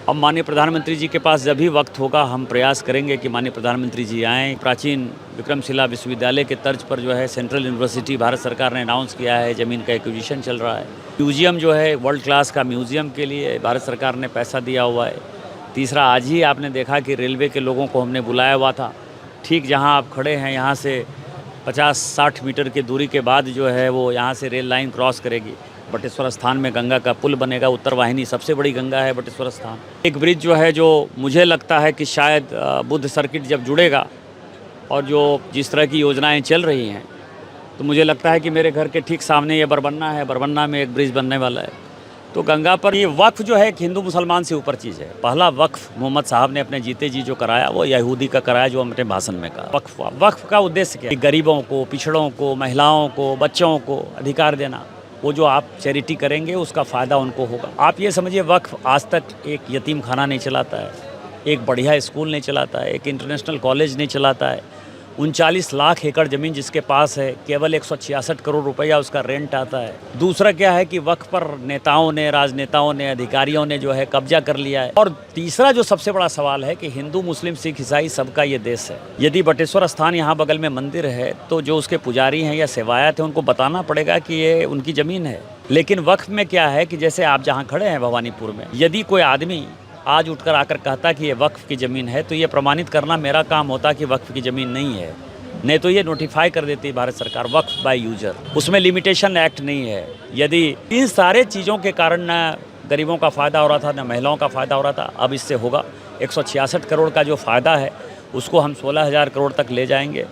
अब माननीय प्रधानमंत्री जी के पास जब भी वक्त होगा हम प्रयास करेंगे कि माननीय प्रधानमंत्री जी आएँ। प्राचीन विक्रमशिला विश्वविद्यालय के तर्ज पर जो है सेंट्रल यूनिवर्सिटी भारत सरकार ने अनाउंस किया है, ज़मीन का एक्विजिशन चल रहा है। म्यूज़ियम जो है वर्ल्ड क्लास का म्यूज़ियम के लिए भारत सरकार ने पैसा दिया हुआ है। तीसरा, आज ही आपने देखा कि रेलवे के लोगों को हमने बुलाया हुआ था। ठीक जहाँ आप खड़े हैं यहाँ से 50-60 मीटर की दूरी के बाद जो है वो यहाँ से रेल लाइन क्रॉस करेगी। बटेश्वर स्थान में गंगा का पुल बनेगा, उत्तर वाहिनी सबसे बड़ी गंगा है बटेश्वर स्थान। एक ब्रिज जो है जो मुझे लगता है कि शायद बुद्ध सर्किट जब जुड़ेगा और जो जिस तरह की योजनाएं चल रही हैं तो मुझे लगता है कि मेरे घर के ठीक सामने ये बरबन्ना है, बरबन्ना में एक ब्रिज बनने वाला है। तो गंगा पर ये वक्फ जो है एक हिंदू मुसलमान से ऊपर चीज़ है। पहला वक्फ मोहम्मद साहब ने अपने जीते जी जो कराया वो यहूदी का कराया, जो अपने भाषण में कहा। वक्फ का उद्देश्य क्या है? गरीबों को, पिछड़ों को, महिलाओं को, बच्चों को अधिकार देना। वो जो आप चैरिटी करेंगे उसका फ़ायदा उनको होगा। आप ये समझिए वक्फ आज तक एक यतीम खाना नहीं चलाता है, एक बढ़िया स्कूल नहीं चलाता है, एक इंटरनेशनल कॉलेज नहीं चलाता है। 39 लाख एकड़ ज़मीन जिसके पास है, केवल 166 करोड़ रुपया उसका रेंट आता है। दूसरा क्या है कि वक्फ पर नेताओं ने, राजनेताओं ने, अधिकारियों ने जो है कब्जा कर लिया है। और तीसरा जो सबसे बड़ा सवाल है कि हिंदू, मुस्लिम, सिख, ईसाई सबका ये देश है। यदि बटेश्वर स्थान यहाँ बगल में मंदिर है तो जो उसके पुजारी हैं या सेवायत हैं उनको बताना पड़ेगा कि ये उनकी ज़मीन है। लेकिन वक्फ में क्या है कि जैसे आप जहाँ खड़े हैं भवानीपुर में, यदि कोई आदमी आज उठकर आकर कहता कि ये वक्फ की ज़मीन है तो ये प्रमाणित करना मेरा काम होता कि वक्फ की ज़मीन नहीं है। नहीं तो ये नोटिफाई कर देती है भारत सरकार वक्फ बाय यूजर। उसमें लिमिटेशन एक्ट नहीं है। यदि इन सारे चीज़ों के कारण न गरीबों का फ़ायदा हो रहा था, न महिलाओं का फ़ायदा हो रहा था, अब इससे होगा। 166 करोड़ का जो फ़ायदा है उसको हम 16,000 करोड़ तक ले जाएंगे।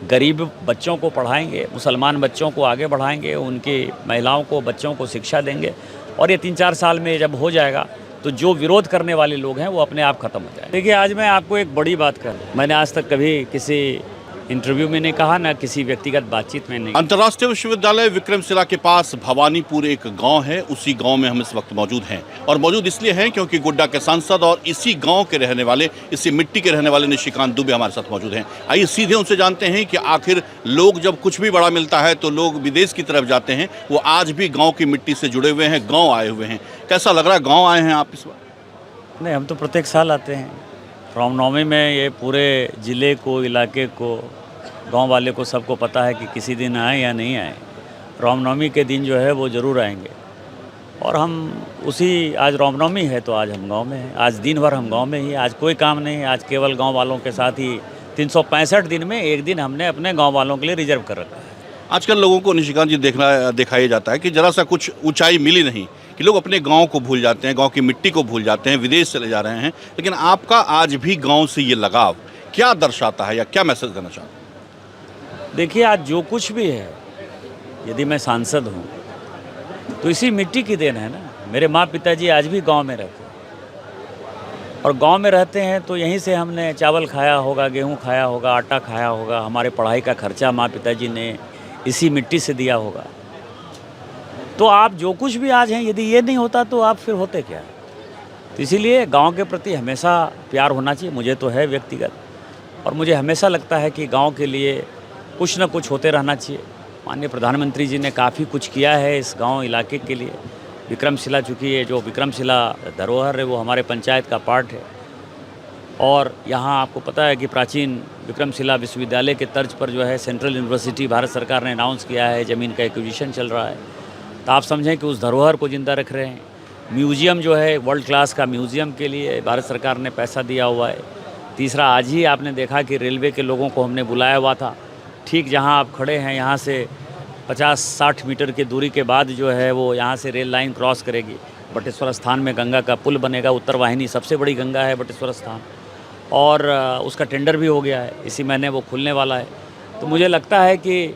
गरीब बच्चों को पढ़ाएंगे, मुसलमान बच्चों को आगे बढ़ाएंगे, उनकी महिलाओं को, बच्चों को शिक्षा देंगे। और ये 3-4 साल में जब हो जाएगा तो जो विरोध करने वाले लोग हैं वो अपने आप ख़त्म हो जाए। देखिए, आज मैं आपको एक बड़ी बात कर, मैंने आज तक कभी किसी इंटरव्यू में नहीं कहा, ना किसी व्यक्तिगत बातचीत में नहीं। अंतर्राष्ट्रीय विश्वविद्यालय विक्रमशिला के पास भवानीपुर एक गांव है, उसी गांव में हम इस वक्त मौजूद हैं। और मौजूद इसलिए हैं क्योंकि गोड्डा के सांसद और इसी गांव के रहने वाले, इसी मिट्टी के रहने वाले निशिकांत दुबे हमारे साथ मौजूद हैं। आइए सीधे उनसे जानते हैं कि आखिर लोग जब कुछ भी बड़ा मिलता है तो लोग विदेश की तरफ जाते हैं, वो आज भी गाँव की मिट्टी से जुड़े हुए हैं, गाँव आए हुए हैं। कैसा लग रहा है, गाँव आए हैं आप इस बार? नहीं, हम तो प्रत्येक साल आते हैं। रामनवमी में ये पूरे ज़िले को, इलाके को, गांव वाले को सबको पता है कि किसी दिन आए या नहीं आए। रामनवमी के दिन जो है वो ज़रूर आएंगे। और हम उसी, आज रामनवमी है तो आज हम गांव में हैं। आज दिन भर हम गांव में ही, आज कोई काम नहीं है। आज केवल गांव वालों के साथ ही 365 दिन में एक दिन हमने अपने गांव वालों के लिए रिजर्व कर रखा है। आजकल लोगों को निशिकांत जी दिखाया जाता है कि जरा सा कुछ ऊंचाई मिली नहीं कि लोग अपने गांव को भूल जाते हैं, गांव की मिट्टी को भूल जाते हैं, विदेश चले जा रहे हैं। लेकिन आपका आज भी गांव से ये लगाव क्या दर्शाता है या क्या मैसेज देना चाहते हैं? देखिए, आज जो कुछ भी है, यदि मैं सांसद हूँ तो इसी मिट्टी की देन है ना। मेरे माँ पिताजी आज भी गांव में रहते हैं और गांव में रहते हैं तो यहीं से हमने चावल खाया होगा, गेहूं खाया होगा, आटा खाया होगा। हमारे पढ़ाई का खर्चा माँ पिताजी ने इसी मिट्टी से दिया होगा। तो आप जो कुछ भी आज हैं, यदि ये नहीं होता तो आप फिर होते क्या? तो इसीलिए गांव के प्रति हमेशा प्यार होना चाहिए। मुझे तो है व्यक्तिगत, और मुझे हमेशा लगता है कि गांव के लिए कुछ न कुछ होते रहना चाहिए। माननीय प्रधानमंत्री जी ने काफ़ी कुछ किया है इस गांव इलाके के लिए। विक्रमशिला, चूँकि ये जो विक्रमशिला धरोहर है वो हमारे पंचायत का पार्ट है। और यहाँ आपको पता है कि प्राचीन विक्रमशिला विश्वविद्यालय के तर्ज पर जो है सेंट्रल यूनिवर्सिटी भारत सरकार ने अनाउंस किया है, ज़मीन का एक्विजिशन चल रहा है। तो आप समझें कि उस धरोहर को ज़िंदा रख रहे हैं। म्यूज़ियम जो है वर्ल्ड क्लास का म्यूज़ियम के लिए भारत सरकार ने पैसा दिया हुआ है। तीसरा, आज ही आपने देखा कि रेलवे के लोगों को हमने बुलाया हुआ था। ठीक जहाँ आप खड़े हैं यहाँ से 50-60 मीटर की दूरी के बाद जो है वो यहाँ से रेल लाइन क्रॉस करेगी। बटेश्वर स्थान में गंगा का पुल बनेगा, उत्तर वाहिनी सबसे बड़ी गंगा है बटेश्वर स्थान। और उसका टेंडर भी हो गया है, इसी महीने वो खुलने वाला है। तो मुझे लगता है कि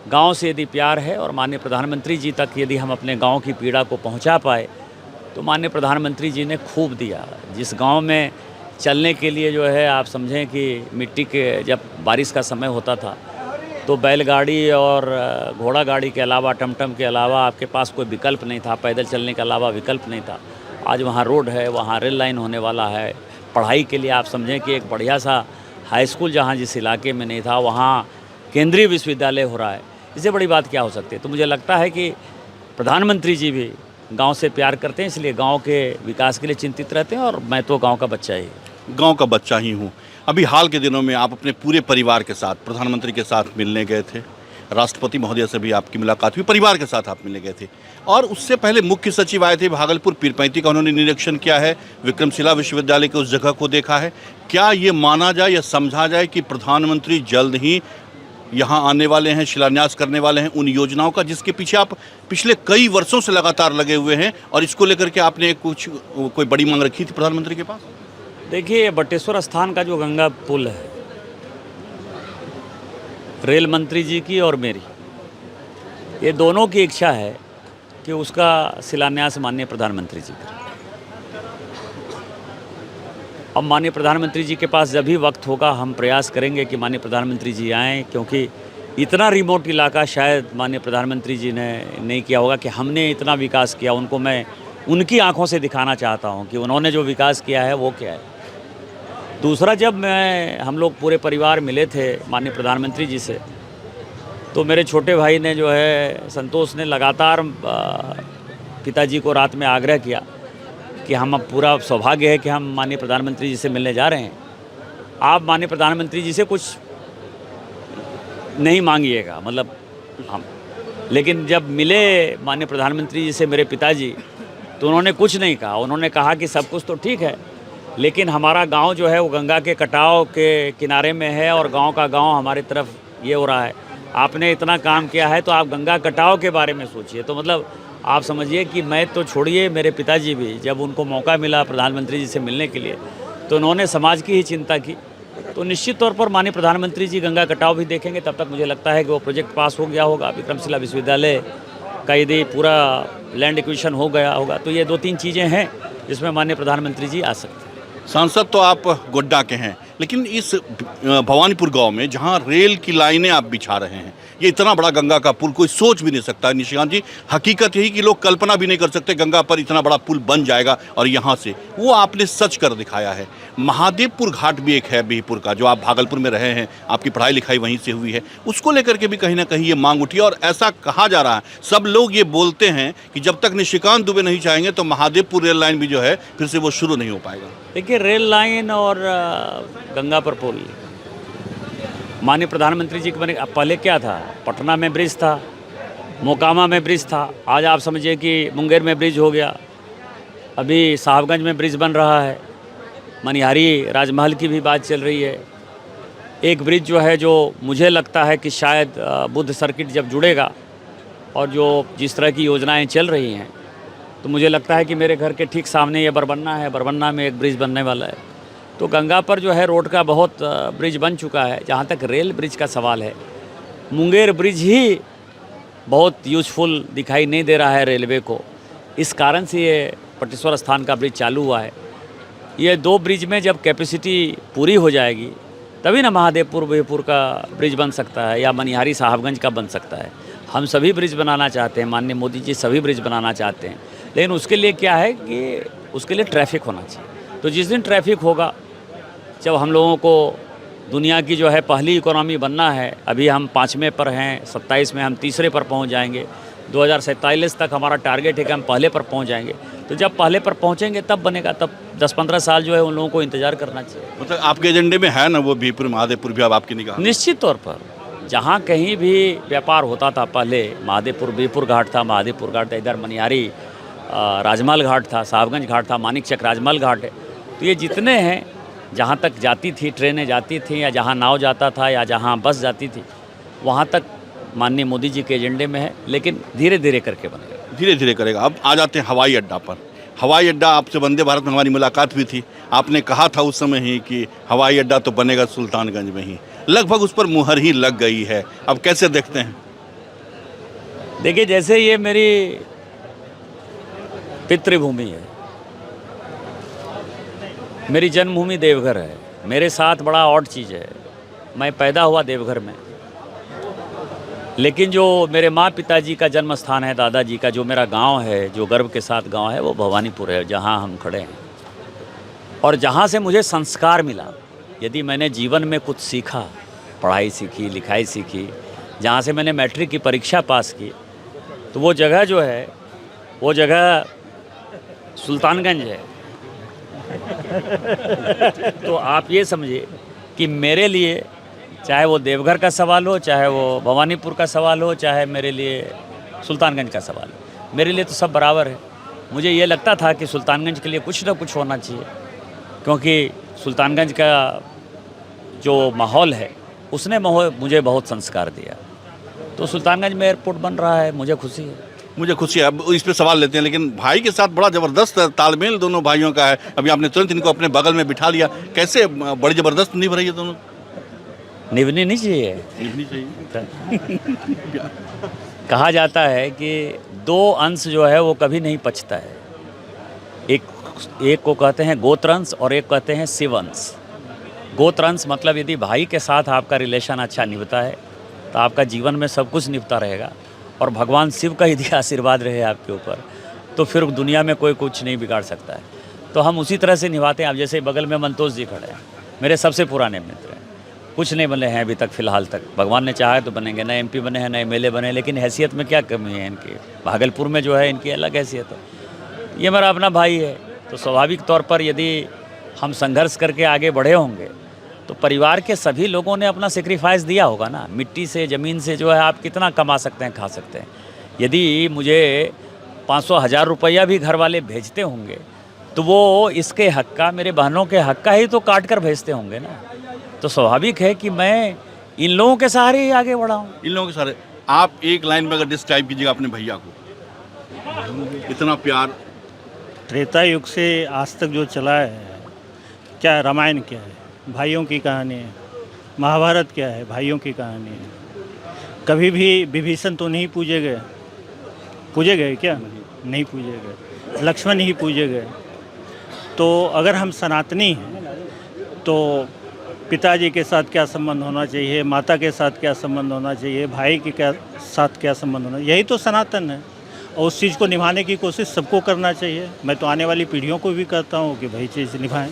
गांव से यदि प्यार है और माननीय प्रधानमंत्री जी तक यदि हम अपने गांव की पीड़ा को पहुंचा पाए तो माननीय प्रधानमंत्री जी ने खूब दिया। जिस गांव में चलने के लिए जो है, आप समझें कि मिट्टी के, जब बारिश का समय होता था तो बैलगाड़ी और घोड़ा गाड़ी के अलावा, टमटम के अलावा आपके पास कोई विकल्प नहीं था। पैदल चलने के अलावा विकल्प नहीं था। आज वहाँ रोड है, वहाँ रेल लाइन होने वाला है। पढ़ाई के लिए आप समझें कि एक बढ़िया सा हाई स्कूल जहाँ जिस इलाके में नहीं था वहाँ केंद्रीय विश्वविद्यालय हो रहा है। इससे बड़ी बात क्या हो सकती है? तो मुझे लगता है कि प्रधानमंत्री जी भी गांव से प्यार करते हैं, इसलिए गांव के विकास के लिए चिंतित रहते हैं, और मैं तो गांव का बच्चा ही गांव का बच्चा ही हूँ। अभी हाल के दिनों में आप अपने पूरे परिवार के साथ प्रधानमंत्री के साथ मिलने गए थे, राष्ट्रपति महोदय से भी आपकी मुलाकात हुई, परिवार के साथ आप मिलने गए थे, और उससे पहले मुख्य सचिव आए थे भागलपुर पीरपैंती का, उन्होंने निरीक्षण किया है, विक्रमशिला विश्वविद्यालय के उस जगह को देखा है। क्या ये माना जाए या समझा जाए कि प्रधानमंत्री जल्द ही यहाँ आने वाले हैं, शिलान्यास करने वाले हैं उन योजनाओं का जिसके पीछे आप पिछले कई वर्षों से लगातार लगे हुए हैं, और इसको लेकर के आपने कोई बड़ी मांग रखी थी प्रधानमंत्री के पास? देखिए, बटेश्वर स्थान का जो गंगा पुल है, रेल मंत्री जी की और मेरी, ये दोनों की इच्छा है कि उसका शिलान्यास माननीय प्रधानमंत्री जी करें। अब माननीय प्रधानमंत्री जी के पास जब भी वक्त होगा हम प्रयास करेंगे कि माननीय प्रधानमंत्री जी आएँ, क्योंकि इतना रिमोट इलाका शायद माननीय प्रधानमंत्री जी ने नहीं किया होगा कि हमने इतना विकास किया। उनको मैं उनकी आंखों से दिखाना चाहता हूं कि उन्होंने जो विकास किया है वो क्या है। दूसरा, जब हम लोग पूरे परिवार मिले थे माननीय प्रधानमंत्री जी से, तो मेरे छोटे भाई ने जो है संतोष ने लगातार पिताजी को रात में आग्रह किया कि हम अब पूरा सौभाग्य है कि हम माननीय प्रधानमंत्री जी से मिलने जा रहे हैं, आप माननीय प्रधानमंत्री जी से कुछ नहीं मांगिएगा, मतलब हम। लेकिन जब मिले माननीय प्रधानमंत्री जी से मेरे पिताजी, तो उन्होंने कुछ नहीं कहा। उन्होंने कहा कि सब कुछ तो ठीक है, लेकिन हमारा गांव जो है वो गंगा के कटाव के किनारे में है, और गांव का गांव हमारी तरफ ये हो रहा है। आपने इतना काम किया है तो आप गंगा कटाव के बारे में सोचिए। तो मतलब आप समझिए कि मैं तो छोड़िए, मेरे पिताजी भी जब उनको मौका मिला प्रधानमंत्री जी से मिलने के लिए, तो उन्होंने समाज की ही चिंता की। तो निश्चित तौर पर माननीय प्रधानमंत्री जी गंगा कटाव भी देखेंगे। तब तक मुझे लगता है कि वो प्रोजेक्ट पास हो गया होगा, विक्रमशिला विश्वविद्यालय का यदि पूरा लैंड एक्विजिशन हो गया होगा, तो ये 2-3 चीज़ें हैं जिसमें माननीय प्रधानमंत्री जी आ सकते हैं। सांसद तो आप गोड्डा के हैं, लेकिन इस भवानीपुर गांव में जहां रेल की लाइनें आप बिछा रहे हैं, ये इतना बड़ा गंगा का पुल कोई सोच भी नहीं सकता निशिकांत जी। हकीकत यही कि लोग कल्पना भी नहीं कर सकते गंगा पर इतना बड़ा पुल बन जाएगा, और यहाँ से वो आपने सच कर दिखाया है। महादेवपुर घाट भी एक है बिहपुर का, जो आप भागलपुर में रहे हैं, आपकी पढ़ाई लिखाई वहीं से हुई है, उसको लेकर के भी कहीं ना कहीं ये मांग उठी, और ऐसा कहा जा रहा है, सब लोग ये बोलते हैं कि जब तक निशिकांत दुबे नहीं चाहेंगे तो महादेवपुर रेल लाइन भी जो है फिर से वो शुरू नहीं हो पाएगा। देखिए, रेल लाइन और गंगा पर पुल, माननीय प्रधानमंत्री जी के पहले क्या था, पटना में ब्रिज था, मोकामा में ब्रिज था, आज आप समझिए कि मुंगेर में ब्रिज हो गया, अभी साहबगंज में ब्रिज बन रहा है, मनिहारी राजमहल की भी बात चल रही है। एक ब्रिज जो है, जो मुझे लगता है कि शायद बुद्ध सर्किट जब जुड़ेगा और जो जिस तरह की योजनाएं चल रही हैं, तो मुझे लगता है कि मेरे घर के ठीक सामने ये बरबन्ना है, बरबन्ना में एक ब्रिज बनने वाला है। तो गंगा पर जो है रोड का बहुत ब्रिज बन चुका है। जहाँ तक रेल ब्रिज का सवाल है, मुंगेर ब्रिज ही बहुत यूजफुल दिखाई नहीं दे रहा है रेलवे को, इस कारण से ये बटेश्वर स्थान का ब्रिज चालू हुआ है। ये 2 ब्रिज में जब कैपेसिटी पूरी हो जाएगी तभी ना महादेवपुर बिहपुर का ब्रिज बन सकता है, या मनिहारी साहबगंज का बन सकता है। हम सभी ब्रिज बनाना चाहते हैं, माननीय मोदी जी सभी ब्रिज बनाना चाहते हैं, लेकिन उसके लिए क्या है कि उसके लिए ट्रैफिक होना चाहिए। तो जिस दिन ट्रैफिक होगा, जब हम लोगों को दुनिया की जो है पहली इकोनॉमी बनना है, अभी हम 5वें पर हैं, 27 में हम 3रे पर पहुंच जाएंगे, 2047 तक हमारा टारगेट है कि हम पहले पर पहुंच जाएंगे। तो जब पहले पर पहुंचेंगे तब बनेगा, तब 10-15 साल जो है उन लोगों को इंतज़ार करना चाहिए। मतलब आपके एजेंडे में है ना वो बिहपुर महादेवपुर भी अब आपकी निगाह? निश्चित तौर पर जहाँ कहीं भी व्यापार होता था पहले, महादेवपुर बिहपुर घाट था, महादेवपुर घाट था, इधर मनिहारी राजमहल घाट था, साहबगंज घाट था, मानिकचक राजमहल घाट है। तो ये जितने हैं, जहाँ तक जाती थी ट्रेनें जाती थी, या जहाँ नाव जाता था, या जहाँ बस जाती थी, वहाँ तक माननीय मोदी जी के एजेंडे में है, लेकिन धीरे धीरे करके बनेगा। धीरे धीरे करेगा। अब आ जाते हैं हवाई अड्डा पर। हवाई अड्डा, आपसे वंदे भारत में हमारी मुलाकात हुई थी, आपने कहा था उस समय ही कि हवाई अड्डा तो बनेगा सुल्तानगंज में ही, लगभग उस पर मुहर ही लग गई है। अब कैसे देखते हैं? देखिए, जैसे ये मेरी पितृभूमि है, मेरी जन्मभूमि देवघर है। मेरे साथ बड़ा ऑड चीज़ है, मैं पैदा हुआ देवघर में, लेकिन जो मेरे माँ पिताजी का जन्म स्थान है, दादाजी का जो मेरा गांव है, जो गर्व के साथ गांव है, वो भवानीपुर है, जहां हम खड़े हैं। और जहां से मुझे संस्कार मिला, यदि मैंने जीवन में कुछ सीखा, पढ़ाई सीखी, लिखाई सीखी, जहां से मैंने मैट्रिक की परीक्षा पास की, तो वो जगह जो है वो जगह सुल्तानगंज है। तो आप ये समझिए कि मेरे लिए चाहे वो देवघर का सवाल हो, चाहे वो भवानीपुर का सवाल हो, चाहे मेरे लिए सुल्तानगंज का सवाल हो, मेरे लिए तो सब बराबर है। मुझे ये लगता था कि सुल्तानगंज के लिए कुछ ना कुछ होना चाहिए, क्योंकि सुल्तानगंज का जो माहौल है उसने मुझे बहुत संस्कार दिया। तो सुल्तानगंज में एयरपोर्ट बन रहा है, मुझे खुशी है। मुझे खुशी है। अब इस पे सवाल लेते हैं, लेकिन भाई के साथ बड़ा ज़बरदस्त तालमेल दोनों भाइयों का है। अभी आपने तुरंत इनको अपने बगल में बिठा लिया, कैसे बड़ी ज़बरदस्त निभ रही है दोनों? निभनी नहीं चाहिए। निभनी चाहिए। कहा जाता है कि दो अंश जो है वो कभी नहीं पचता है। एक को कहते हैं गोत्रंश और एक कहते हैं शिवंश। गोत्रंश मतलब यदि भाई के साथ आपका रिलेशन अच्छा निभता है तो आपका जीवन में सब कुछ निभता रहेगा, और भगवान शिव का यदि आशीर्वाद रहे आपके ऊपर तो फिर दुनिया में कोई कुछ नहीं बिगाड़ सकता है। तो हम उसी तरह से निभाते हैं। अब जैसे बगल में मंतोष जी खड़े हैं, मेरे सबसे पुराने मित्र हैं, कुछ नहीं बने हैं अभी तक, फ़िलहाल तक। भगवान ने चाहा तो बनेंगे, नए MP बने हैं, नए MLA बने हैं, लेकिन हैसियत में क्या कमी है इनकी? भागलपुर में जो है इनकी अलग हैसियत है। ये मेरा अपना भाई है, तो स्वाभाविक तौर पर यदि हम संघर्ष करके आगे बढ़े होंगे तो परिवार के सभी लोगों ने अपना सेक्रीफाइस दिया होगा ना। मिट्टी से, ज़मीन से जो है आप कितना कमा सकते हैं, खा सकते हैं। यदि मुझे 500-1000 रुपया भी घर वाले भेजते होंगे तो वो इसके हक़ का, मेरे बहनों के हक़ का ही तो काट कर भेजते होंगे ना। तो स्वाभाविक है कि मैं इन लोगों के सहारे ही आगे बढ़ा हूँ। इन लोगों के सारे आप एक लाइन में अगर डिस्क्राइब कीजिएगा अपने भैया को, इतना प्यार। त्रेता युग से आज तक जो चला है, क्या है, रामायण क्या है, भाइयों की कहानी है। महाभारत क्या है, भाइयों की कहानी है। कभी भी विभीषण तो नहीं पूजे गए, पूजे गए क्या? नहीं पूजे गए। लक्ष्मण ही पूजे गए। तो अगर हम सनातनी हैं तो पिताजी के साथ क्या संबंध होना चाहिए, माता के साथ क्या संबंध होना चाहिए, भाई के साथ क्या संबंध होना, यही तो सनातन है। और उस चीज़ को निभाने की कोशिश सबको करना चाहिए। मैं तो आने वाली पीढ़ियों को भी कहता हूँ कि भाई चीज़ निभाएं।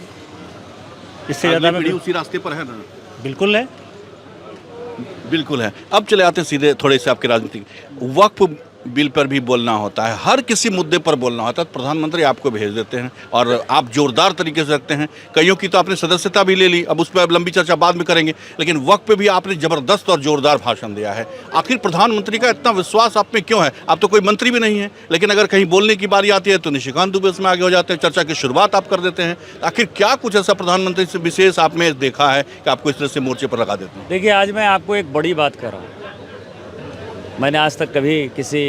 इससे ज़्यादा मैं उसी रास्ते पर है ना? बिल्कुल है, बिल्कुल है। अब चले आते हैं सीधे थोड़े से आपके राजनीतिक वक्फ बिल पर भी बोलना होता है, हर किसी मुद्दे पर बोलना होता है। तो प्रधानमंत्री आपको भेज देते हैं और आप जोरदार तरीके से रखते हैं। कईयों की तो आपने सदस्यता भी ले ली, अब उस पर अब लंबी चर्चा बाद में करेंगे, लेकिन वक्फ पे भी आपने ज़बरदस्त और जोरदार भाषण दिया है। आखिर प्रधानमंत्री का इतना विश्वास आप में क्यों है? आप तो कोई मंत्री भी नहीं है, लेकिन अगर कहीं बोलने की बारी आती है तो निशिकांत दुबे उसमें आगे हो जाते हैं, चर्चा की शुरुआत आप कर देते हैं। आखिर क्या कुछ ऐसा प्रधानमंत्री से विशेष आप में देखा है कि आपको इस तरह से मोर्चे पर लगा देते हैं? देखिए, आज मैं आपको एक बड़ी बात कर रहा हूँ। मैंने आज तक कभी किसी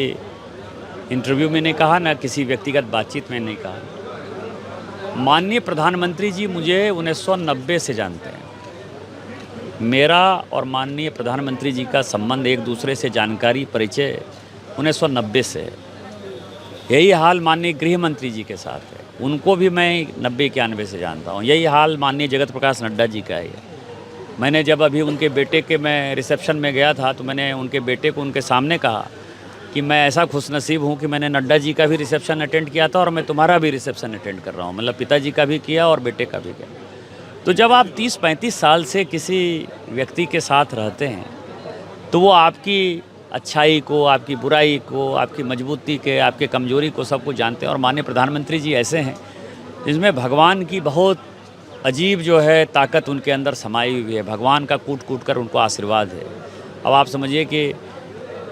इंटरव्यू में नहीं कहा, ना किसी व्यक्तिगत बातचीत में नहीं कहा। माननीय प्रधानमंत्री जी मुझे 1990 से जानते हैं। मेरा और माननीय प्रधानमंत्री जी का संबंध, एक दूसरे से जानकारी, परिचय 1990 से है। यही हाल माननीय गृह मंत्री जी के साथ है, उनको भी मैं 90-91 से जानता हूँ। यही हाल माननीय जगत प्रकाश नड्डा जी का है। मैंने जब अभी उनके बेटे के मैं रिसेप्शन में गया था तो मैंने उनके बेटे को उनके सामने कहा कि मैं ऐसा खुशनसीब हूँ कि मैंने नड्डा जी का भी रिसेप्शन अटेंड किया था और मैं तुम्हारा भी रिसेप्शन अटेंड कर रहा हूँ। मतलब पिताजी का भी किया और बेटे का भी किया। तो जब आप 30-35 साल से किसी व्यक्ति के साथ रहते हैं तो वो आपकी अच्छाई को, आपकी बुराई को, आपकी मजबूती के, आपके कमजोरी को सब कुछ जानते हैं। और माननीय प्रधानमंत्री जी ऐसे हैं जिसमें भगवान की बहुत अजीब जो है ताकत उनके अंदर समाई हुई है। भगवान का कूट कूट कर उनको आशीर्वाद है। अब आप समझिए कि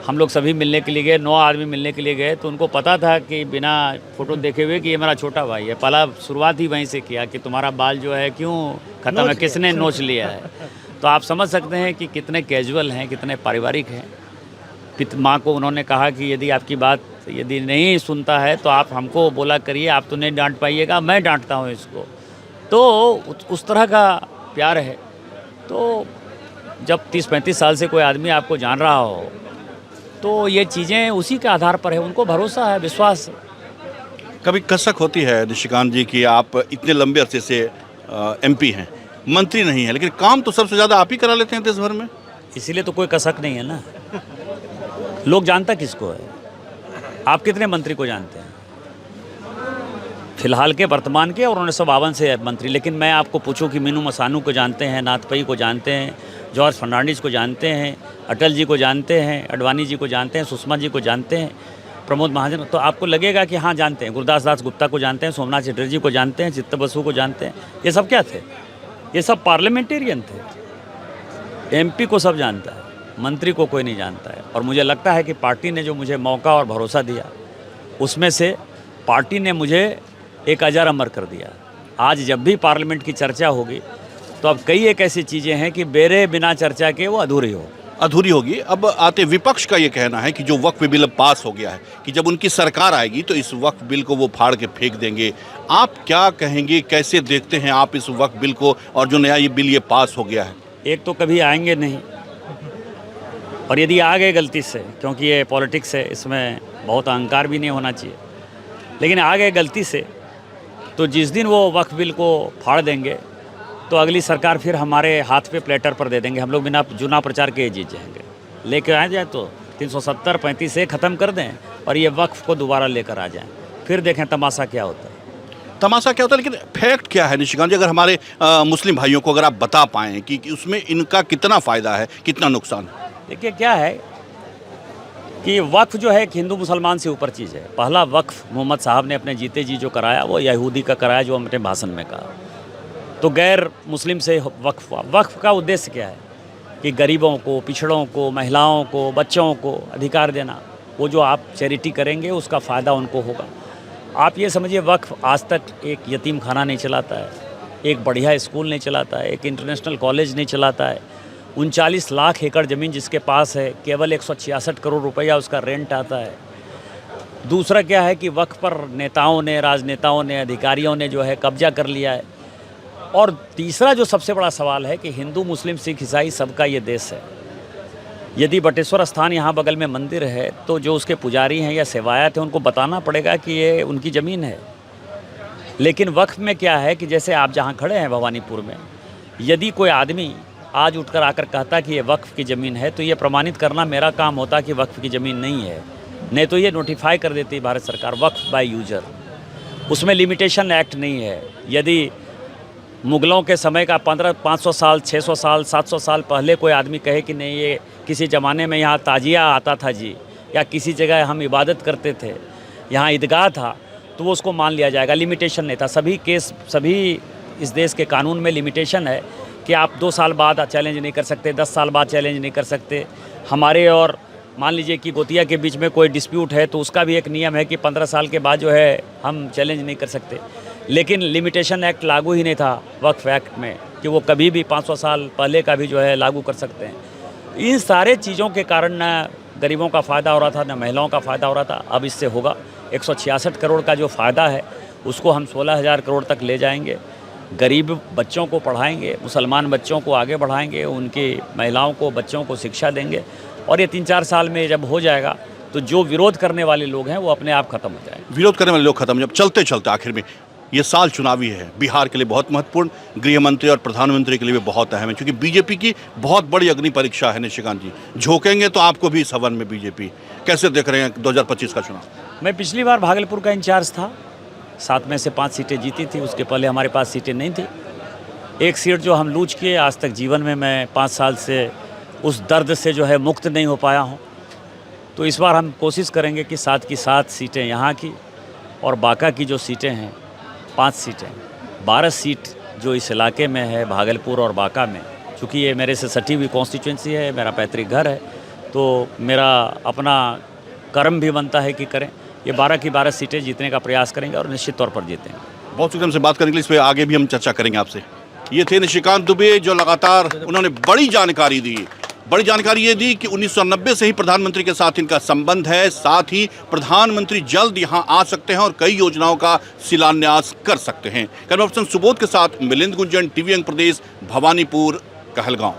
हम लोग सभी मिलने के लिए गए, 9 आदमी मिलने के लिए गए, तो उनको पता था कि बिना फ़ोटो देखे हुए कि ये मेरा छोटा भाई है। पहला शुरुआत ही वहीं से किया कि तुम्हारा बाल जो है क्यों ख़त्म है, किसने नोच लिया है। तो आप समझ सकते हैं कि कितने कैजुअल हैं, कितने पारिवारिक हैं। माँ को उन्होंने कहा कि यदि आपकी बात यदि नहीं सुनता है तो आप हमको बोला करिए, आप तो नहीं डांट पाइएगा, मैं डांटता हूँ इसको। तो उस तरह का प्यार है। तो जब 30-35 साल से कोई आदमी आपको जान रहा हो तो ये चीज़ें उसी के आधार पर है। उनको भरोसा है, विश्वास है। कभी कसक होती है निशिकांत जी कि आप इतने लंबे अरसे से MP हैं, मंत्री नहीं है, लेकिन काम तो सबसे ज़्यादा आप ही करा लेते हैं देश भर में? इसीलिए तो कोई कसक नहीं है ना। लोग जानता किसको है? आप कितने मंत्री को जानते हैं फिलहाल के, वर्तमान के और 1952 से मंत्री? लेकिन मैं आपको पूछूं कि मीनू मसानू को जानते हैं, नाथपई को जानते हैं, जॉर्ज फर्नांडिस को जानते हैं, अटल जी को जानते हैं, अडवाणी जी को जानते हैं, सुषमा जी को जानते हैं, प्रमोद महाजन, तो आपको लगेगा कि हाँ जानते हैं, गुरदास दास गुप्ता को जानते हैं, सोमनाथ चटर्जी को जानते हैं, चित्त बसु को जानते हैं। ये सब क्या थे? ये सब पार्लियामेंटेरियन थे। एमपी को सब जानता है, मंत्री को कोई नहीं जानता है। और मुझे लगता है कि पार्टी ने जो मुझे मौका और भरोसा दिया, उसमें से पार्टी ने मुझे एक अजर अमर कर दिया। आज जब भी पार्लियामेंट की चर्चा होगी तो अब कई एक ऐसी चीज़ें हैं कि मेरे बिना चर्चा के वो अधूरी होगी। अब आते विपक्ष का ये कहना है कि जो वक्फ बिल अब पास हो गया है कि जब उनकी सरकार आएगी तो इस वक्फ बिल को वो फाड़ के फेंक देंगे। आप क्या कहेंगे, कैसे देखते हैं आप इस वक्फ बिल को और जो नया ये बिल ये पास हो गया है? एक तो कभी आएंगे नहीं, और यदि आ गए गलती से, क्योंकि ये पॉलिटिक्स है, इसमें बहुत अहंकार भी नहीं होना चाहिए, लेकिन आ गए गलती से तो जिस दिन वो वक्फ बिल को फाड़ देंगे तो अगली सरकार फिर हमारे हाथ पे प्लेटर पर दे देंगे। हम लोग बिना चुनाव प्रचार के जीत जाएंगे। लेकर आ जाए तो 370-35 से ख़त्म कर दें और ये वक्फ को दोबारा लेकर आ जाएं, फिर देखें तमाशा क्या होता है। तमाशा क्या होता है, लेकिन फैक्ट क्या है निशिकांत जी? अगर हमारे मुस्लिम भाइयों को अगर आप बता पाएँ कि उसमें इनका कितना फ़ायदा है, कितना नुकसान है? देखिए क्या है कि वक्फ जो है एक हिंदू मुसलमान से ऊपर चीज़ है। पहला वक्फ मोहम्मद साहब ने अपने जीते जी जो कराया वो यहूदी का कराया, जो अपने भाषण में कहा। तो गैर मुस्लिम से वक्फ हुआ। वक्फ का उद्देश्य क्या है कि गरीबों को, पिछड़ों को, महिलाओं को, बच्चों को अधिकार देना। वो जो आप चैरिटी करेंगे उसका फ़ायदा उनको होगा। आप ये समझिए, वक्फ आज तक एक यतीम खाना नहीं चलाता है, एक बढ़िया स्कूल नहीं चलाता है, एक इंटरनेशनल कॉलेज नहीं चलाता है। 39 लाख एकड़ ज़मीन जिसके पास है, केवल 166 करोड़ रुपया उसका रेंट आता है। दूसरा क्या है कि वक्फ पर नेताओं ने, राजनेताओं ने, अधिकारियों ने जो है कब्जा कर लिया है। और तीसरा जो सबसे बड़ा सवाल है कि हिंदू, मुस्लिम, सिख, ईसाई सबका ये देश है। यदि बटेश्वर स्थान यहाँ बगल में मंदिर है तो जो उसके पुजारी हैं या सेवायत हैं उनको बताना पड़ेगा कि ये उनकी ज़मीन है। लेकिन वक्फ में क्या है कि जैसे आप जहाँ खड़े हैं भवानीपुर में, यदि कोई आदमी आज उठकर आकर कहता कि ये वक्फ की ज़मीन है तो ये प्रमाणित करना मेरा काम होता कि वक्फ की ज़मीन नहीं है। नहीं तो ये नोटिफाई कर देती भारत सरकार, वक्फ बाय यूजर। उसमें लिमिटेशन एक्ट नहीं है। यदि मुग़लों के समय का 500 साल, 600 साल, 700 साल पहले कोई आदमी कहे कि नहीं ये किसी ज़माने में यहाँ ताजिया आता था जी, या किसी जगह हम इबादत करते थे, यहाँ ईदगाह था, तो वो उसको मान लिया जाएगा। लिमिटेशन नहीं था। सभी इस देश के कानून में लिमिटेशन है कि आप 2 साल बाद चैलेंज नहीं कर सकते, 10 साल बाद चैलेंज नहीं कर सकते। हमारे और मान लीजिए कि गोतिया के बीच में कोई डिस्प्यूट है तो उसका भी एक नियम है कि 15 साल के बाद जो है हम चैलेंज नहीं कर सकते। लेकिन लिमिटेशन एक्ट लागू ही नहीं था वक्फ एक्ट में कि वो कभी भी 500 साल पहले का भी जो है लागू कर सकते हैं। इन सारे चीज़ों के कारण न गरीबों का फ़ायदा हो रहा था, न महिलाओं का फ़ायदा हो रहा था। अब इससे होगा। 166 करोड़ का जो फ़ायदा है उसको हम 16,000 करोड़ तक ले जाएंगे। गरीब बच्चों को पढ़ाएंगे, मुसलमान बच्चों को आगे बढ़ाएंगे, उनकी महिलाओं को, बच्चों को शिक्षा देंगे। और ये 3-4 साल में जब हो जाएगा तो जो विरोध करने वाले लोग हैं वो अपने आप ख़त्म हो जाएंगे। विरोध करने वाले लोग खत्म। जब चलते चलते आखिर में ये साल चुनावी है, बिहार के लिए बहुत महत्वपूर्ण, गृह मंत्री और प्रधानमंत्री के लिए भी बहुत अहम है, क्योंकि बीजेपी की बहुत बड़ी अग्नि परीक्षा है। निशिकांत जी, झोंकेंगे तो आपको भी इस हवन में बीजेपी। कैसे देख रहे हैं 2025 का चुनाव? मैं पिछली बार भागलपुर का इंचार्ज था, 7 में से 5 सीटें जीती थी। उसके पहले हमारे पास सीटें नहीं थी। एक सीट जो हम लूज किए, आज तक जीवन में मैं 5 साल से उस दर्द से जो है मुक्त नहीं हो पाया हूँ। तो इस बार हम कोशिश करेंगे कि 7 की 7 सीटें यहाँ की और बाका की जो सीटें हैं 5 सीटें, 12 सीट जो इस इलाके में है भागलपुर और बाका में। चूँकि ये मेरे से सटी हुई कॉन्स्टिट्यूंसी है, मेरा पैतृक घर है, तो मेरा अपना कर्म भी बनता है कि करें। ये 12 की 12 सीटें जीतने का प्रयास करेंगे और निश्चित तौर पर जीतेंगे। बहुत शुक्रिया हमसे बात करने के लिए। इस पर आगे भी हम चर्चा करेंगे आपसे। ये थे निशिकांत दुबे, जो लगातार उन्होंने बड़ी जानकारी दी। बड़ी जानकारी ये दी कि 1990 से ही प्रधानमंत्री के साथ इनका संबंध है। साथ ही प्रधानमंत्री जल्द यहां आ सकते हैं और कई योजनाओं का शिलान्यास कर सकते हैं। कैमरा पर्सन सुबोध के साथ मिलिंद गुंजन, टीवी अंक प्रदेश, भवानीपुर, कहलगांव।